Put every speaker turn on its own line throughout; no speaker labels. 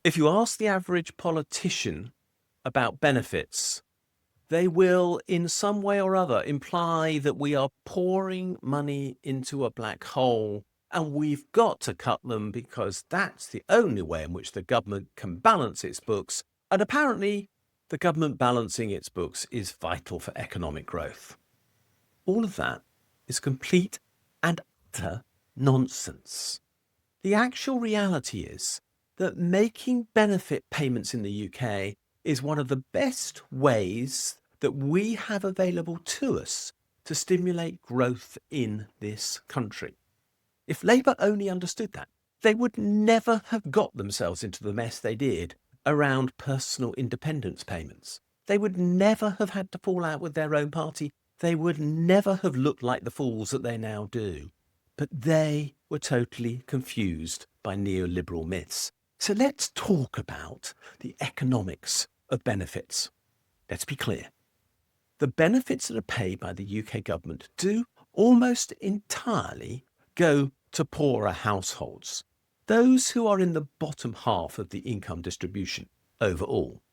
If you ask the average politician about benefits, they will in some way or other imply that we are pouring money into a black hole and we've got to cut them because that's the only way in which the government can balance its books. And apparently, the government balancing its books is vital for economic growth. All of that is complete and utter nonsense. The actual reality is that making benefit payments in the UK is one of the best ways that we have available to us to stimulate growth in this country. If Labour only understood that, they would never have got themselves into the mess they did around personal independence payments. They would never have had to fall out with their own party. They would never have looked like the fools that they now do. But they were totally confused by neoliberal myths. So let's talk about the economics of benefits. Let's be clear. The benefits that are paid by the UK government do almost entirely go to poorer households, those who are in the bottom half of the income distribution overall.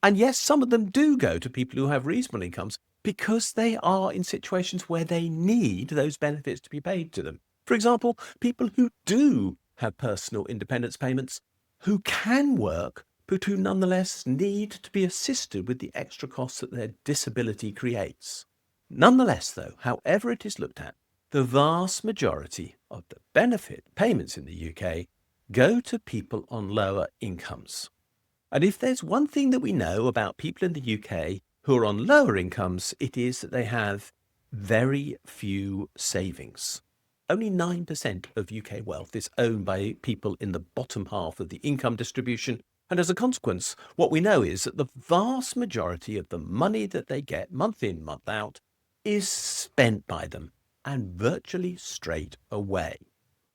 And yes, some of them do go to people who have reasonable incomes because they are in situations where they need those benefits to be paid to them. For example, people who do have personal independence payments, who can work, but who nonetheless need to be assisted with the extra costs that their disability creates. Nonetheless, though, however it is looked at, the vast majority of the benefit payments in the UK go to people on lower incomes. And if there's one thing that we know about people in the UK who are on lower incomes, it is that they have very few savings. Only 9% of UK wealth is owned by people in the bottom half of the income distribution. And as a consequence, what we know is that the vast majority of the money that they get month in, month out is spent by them, and virtually straight away.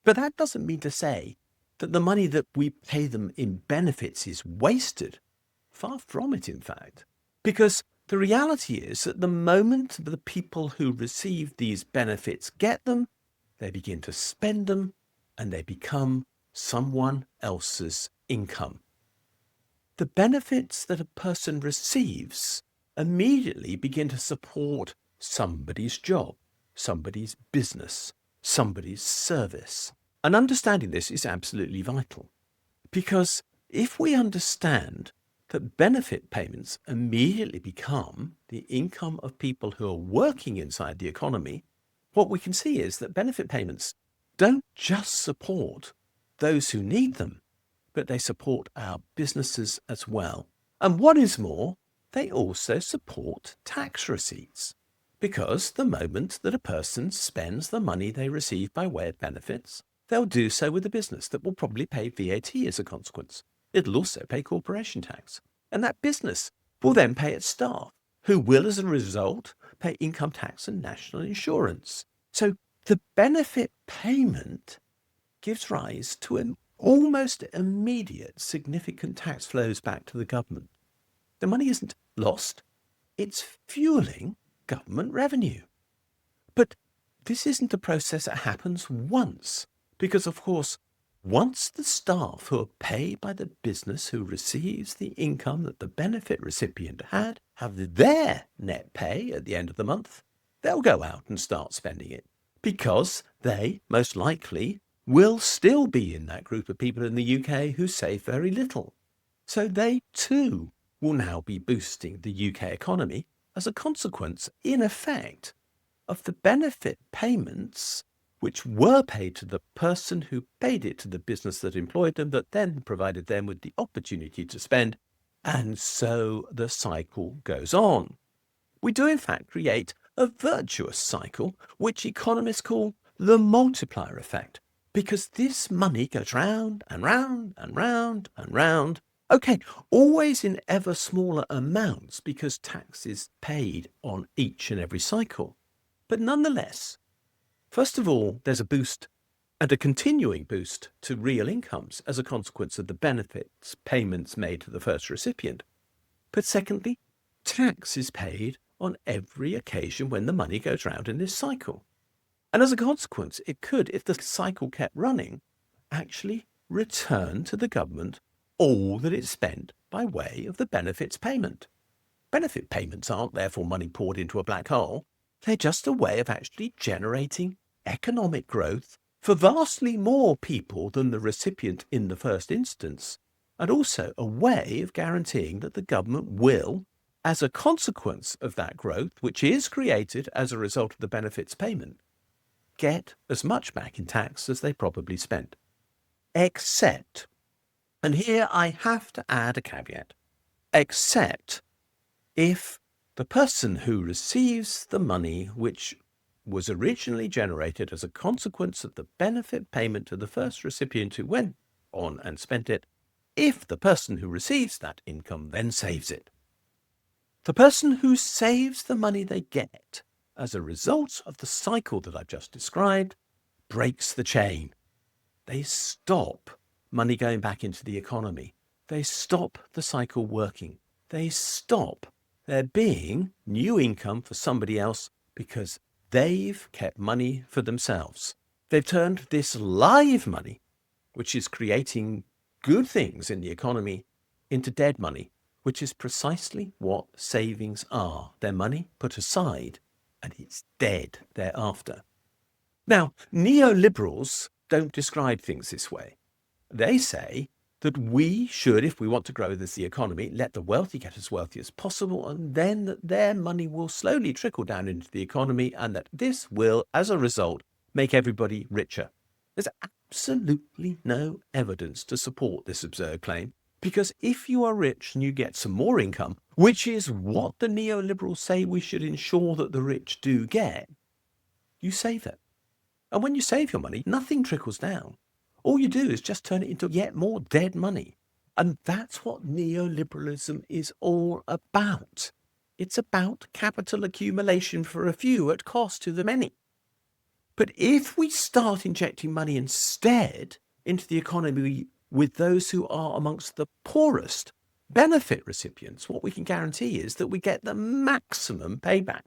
But that doesn't mean to say that the money that we pay them in benefits is wasted. Far from it, in fact. Because the reality is that the moment the people who receive these benefits get them, they begin to spend them and they become someone else's income. The benefits that a person receives immediately begin to support somebody's job, somebody's business, somebody's service. And understanding this is absolutely vital, because if we understand that benefit payments immediately become the income of people who are working inside the economy, what we can see is that benefit payments don't just support those who need them, but they support our businesses as well. And what is more, they also support tax receipts. Because the moment that a person spends the money they receive by way of benefits, they'll do so with a business that will probably pay VAT as a consequence. It'll also pay corporation tax. And that business will then pay its staff, who will, as a result, pay income tax and national insurance. So the benefit payment gives rise to an almost immediate significant tax flows back to the government. The money isn't lost, it's fueling government revenue. But this isn't a process that happens once, because of course, once the staff who are paid by the business who receives the income that the benefit recipient had have their net pay at the end of the month, they'll go out and start spending it, because they most likely will still be in that group of people in the UK who save very little. So they too will now be boosting the UK economy as a consequence, in effect, of the benefit payments which were paid to the person who paid it to the business that employed them, that then provided them with the opportunity to spend, and so the cycle goes on. We do in fact create a virtuous cycle, which economists call the multiplier effect, because this money goes round and round and round and round. Okay, always in ever smaller amounts because tax is paid on each and every cycle. But nonetheless, first of all, there's a boost and a continuing boost to real incomes as a consequence of the benefits payments made to the first recipient. But secondly, tax is paid on every occasion when the money goes round in this cycle. And as a consequence, it could, if the cycle kept running, actually return to the government all that it's spent by way of the benefits payment. Benefit payments aren't therefore money poured into a black hole. They're just a way of actually generating economic growth for vastly more people than the recipient in the first instance, and also a way of guaranteeing that the government will, as a consequence of that growth, which is created as a result of the benefits payment, get as much back in tax as they probably spent. Except, and here I have to add a caveat, except if the person who receives the money which was originally generated as a consequence of the benefit payment to the first recipient who went on and spent it, if the person who receives that income then saves it. The person who saves the money they get as a result of the cycle that I've just described breaks the chain. They stop money going back into the economy. They stop the cycle working. They stop there being new income for somebody else because they've kept money for themselves. They've turned this live money, which is creating good things in the economy, into dead money, which is precisely what savings are. They're money put aside, and it's dead thereafter. Now, neoliberals don't describe things this way. They say that we should, if we want to grow the economy, let the wealthy get as wealthy as possible, and then that their money will slowly trickle down into the economy, and that this will, as a result, make everybody richer. There's absolutely no evidence to support this absurd claim, because if you are rich and you get some more income, which is what the neoliberals say we should ensure that the rich do get, you save it. And when you save your money, nothing trickles down. All you do is just turn it into yet more dead money. And that's what neoliberalism is all about. It's about capital accumulation for a few at cost to the many. But if we start injecting money instead into the economy with those who are amongst the poorest benefit recipients, what we can guarantee is that we get the maximum payback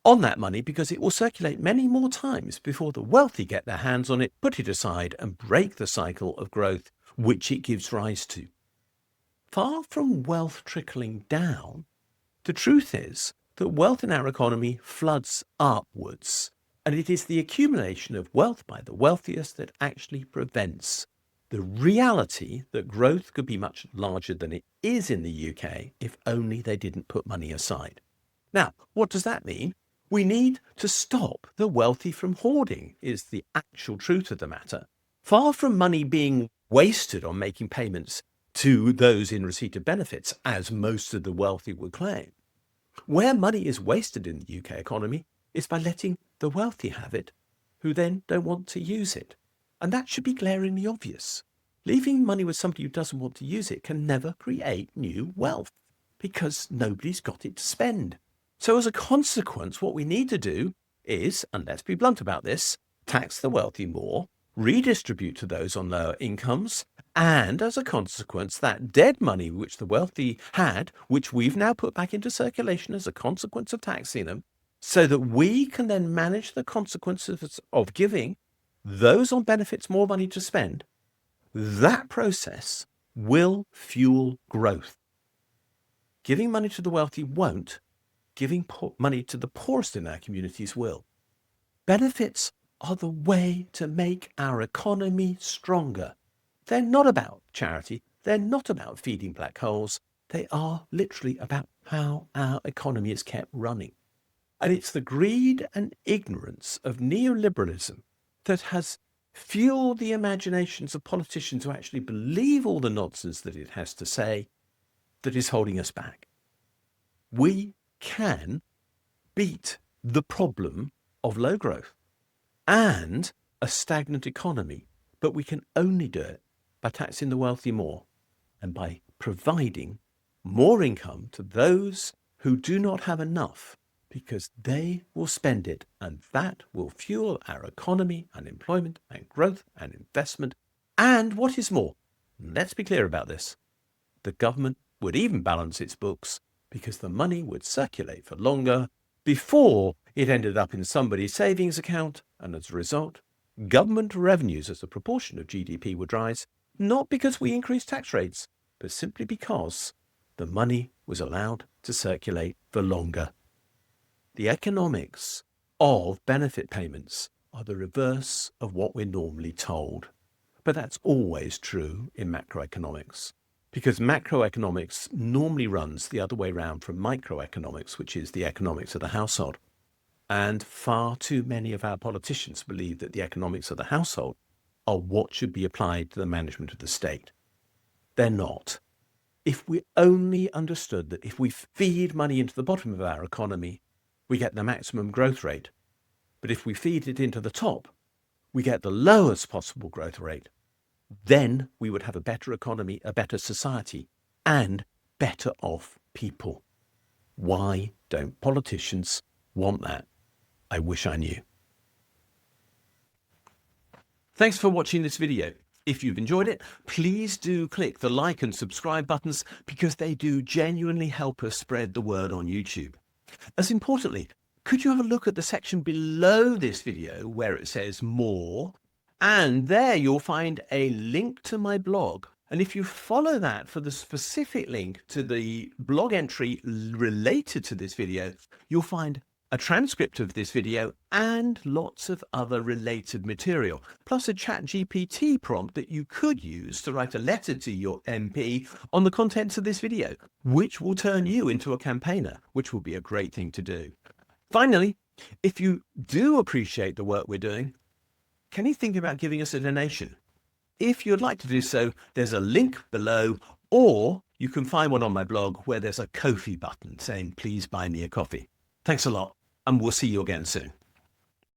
on that money, because it will circulate many more times before the wealthy get their hands on it, put it aside, and break the cycle of growth which it gives rise to. Far from wealth trickling down, the truth is that wealth in our economy floods upwards, and it is the accumulation of wealth by the wealthiest that actually prevents the reality that growth could be much larger than it is in the UK if only they didn't put money aside. Now, what does that mean? We need to stop the wealthy from hoarding, is the actual truth of the matter. Far from money being wasted on making payments to those in receipt of benefits, as most of the wealthy would claim, where money is wasted in the UK economy is by letting the wealthy have it, who then don't want to use it. And that should be glaringly obvious. Leaving money with somebody who doesn't want to use it can never create new wealth, because nobody's got it to spend. So as a consequence, what we need to do is, and let's be blunt about this, tax the wealthy more, redistribute to those on lower incomes, and as a consequence, that dead money which the wealthy had, which we've now put back into circulation as a consequence of taxing them, so that we can then manage the consequences of giving those on benefits more money to spend, that process will fuel growth. Giving money to the wealthy won't. Giving money to the poorest in our communities will. Benefits are the way to make our economy stronger. They're not about charity. They're not about feeding black holes. They are literally about how our economy is kept running. And it's the greed and ignorance of neoliberalism that has fueled the imaginations of politicians who actually believe all the nonsense that it has to say that is holding us back. We can beat the problem of low growth and a stagnant economy, but we can only do it by taxing the wealthy more and by providing more income to those who do not have enough, because they will spend it, and that will fuel our economy and employment and growth and investment. And what is more, let's be clear about this, the government would even balance its books, because the money would circulate for longer before it ended up in somebody's savings account, and as a result, government revenues as a proportion of GDP would rise, not because we increased tax rates, but simply because the money was allowed to circulate for longer. The economics of benefit payments are the reverse of what we're normally told. But that's always true in macroeconomics, because macroeconomics normally runs the other way around from microeconomics, which is the economics of the household. And far too many of our politicians believe that the economics of the household are what should be applied to the management of the state. They're not. If we only understood that if we feed money into the bottom of our economy, we get the maximum growth rate. But if we feed it into the top, we get the lowest possible growth rate. Then we would have a better economy, a better society, and better off people. Why don't politicians want that? I wish I knew. Thanks for watching this video. If you've enjoyed it, please do click the like and subscribe buttons because they do genuinely help us spread the word on YouTube. As importantly, could you have a look at the section below this video where it says more? And there you'll find a link to my blog. And if you follow that for the specific link to the blog entry related to this video, you'll find a transcript of this video and lots of other related material, plus a ChatGPT prompt that you could use to write a letter to your MP on the contents of this video, which will turn you into a campaigner, which will be a great thing to do. Finally, if you do appreciate the work we're doing, can you think about giving us a donation? If you'd like to do so, there's a link below, or you can find one on my blog where there's a Ko-fi button saying, please buy me a coffee. Thanks a lot, and we'll see you again soon.